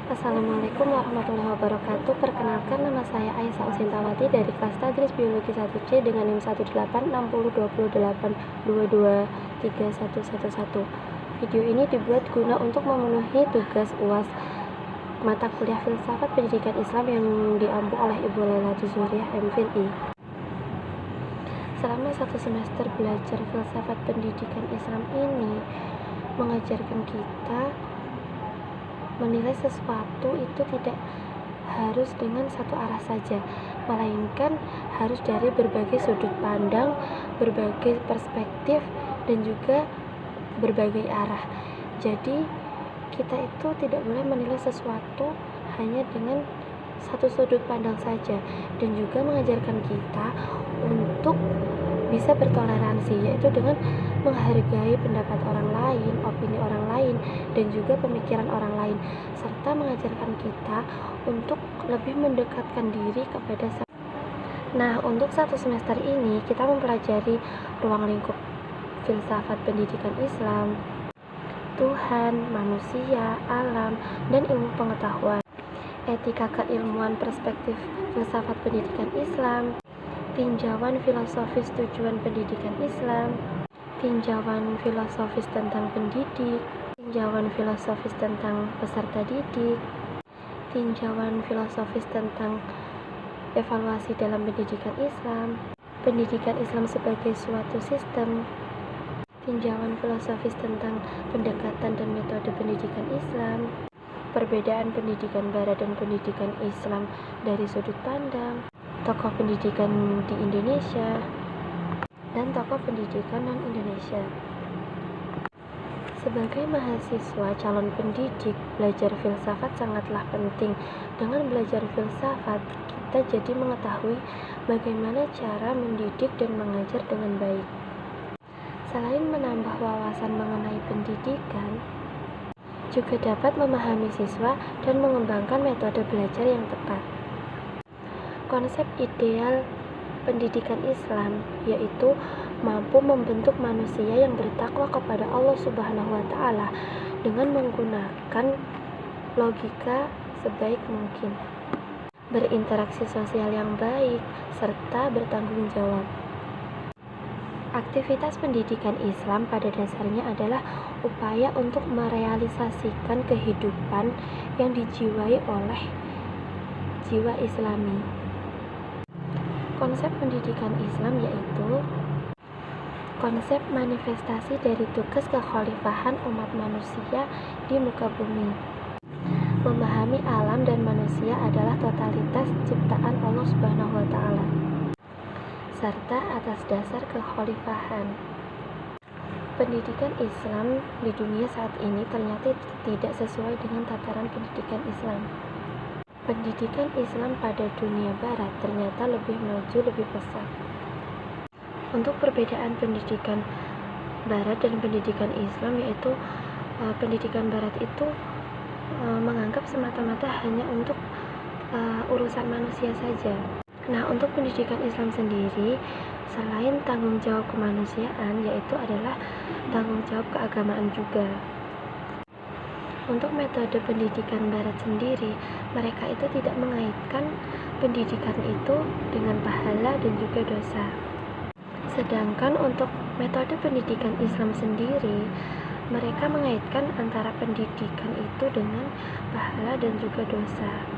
Assalamualaikum warahmatullahi wabarakatuh. Perkenalkan, nama saya Aisyah Usintawati dari kelas Tadris Biologi 1C dengan NIM 1860202223111. Video ini dibuat guna untuk memenuhi tugas UAS mata kuliah Filsafat Pendidikan Islam yang diampu oleh Ibu Lailatul Zuriah MPhil. Selama 1 semester belajar Filsafat Pendidikan Islam ini mengajarkan kita menilai sesuatu itu tidak harus dengan satu arah saja, melainkan harus dari berbagai sudut pandang, berbagai perspektif, dan juga berbagai arah. Jadi kita itu tidak boleh menilai sesuatu hanya dengan satu sudut pandang saja, dan juga mengajarkan kita untuk bisa bertoleransi, yaitu dengan menghargai pendapat orang lain, opini orang lain, dan juga pemikiran orang lain, serta mengajarkan kita untuk lebih mendekatkan diri kepada Nah, untuk 1 semester ini kita mempelajari ruang lingkup filsafat pendidikan Islam, Tuhan, manusia, alam, dan ilmu pengetahuan, etika keilmuan perspektif filsafat pendidikan Islam, tinjauan filosofis tujuan pendidikan Islam, tinjauan filosofis tentang pendidik, tinjauan filosofis tentang peserta didik, tinjauan filosofis tentang evaluasi dalam pendidikan Islam sebagai suatu sistem, tinjauan filosofis tentang pendekatan dan metode pendidikan Islam, perbedaan pendidikan Barat dan pendidikan Islam dari sudut pandang, tokoh pendidikan di Indonesia, dan tokoh pendidikan non-Indonesia. Sebagai mahasiswa calon pendidik, belajar filsafat sangatlah penting. Dengan belajar filsafat, kita jadi mengetahui bagaimana cara mendidik dan mengajar dengan baik. Selain menambah wawasan mengenai pendidikan, juga dapat memahami siswa dan mengembangkan metode belajar yang tepat. Konsep ideal pendidikan Islam yaitu mampu membentuk manusia yang bertakwa kepada Allah Subhanahu wa Ta'ala dengan menggunakan logika sebaik mungkin, berinteraksi sosial yang baik, serta bertanggung jawab. Aktivitas pendidikan Islam pada dasarnya adalah upaya untuk merealisasikan kehidupan yang dijiwai oleh jiwa Islami. Konsep pendidikan Islam yaitu konsep manifestasi dari tugas kekhalifahan umat manusia di muka bumi. Memahami alam dan manusia adalah totalitas ciptaan Allah Subhanahu wa Ta'ala, serta atas dasar kekhalifahan. Pendidikan Islam di dunia saat ini ternyata tidak sesuai dengan tataran pendidikan Islam. Pendidikan Islam pada dunia Barat ternyata lebih maju, lebih pesat. Untuk perbedaan pendidikan Barat dan pendidikan Islam, yaitu pendidikan Barat itu menganggap semata-mata hanya untuk urusan manusia saja. Nah, untuk pendidikan Islam sendiri, selain tanggung jawab kemanusiaan, yaitu adalah tanggung jawab keagamaan juga. Untuk metode pendidikan Barat sendiri, mereka itu tidak mengaitkan pendidikan itu dengan pahala dan juga dosa. Sedangkan untuk metode pendidikan Islam sendiri, mereka mengaitkan antara pendidikan itu dengan pahala dan juga dosa.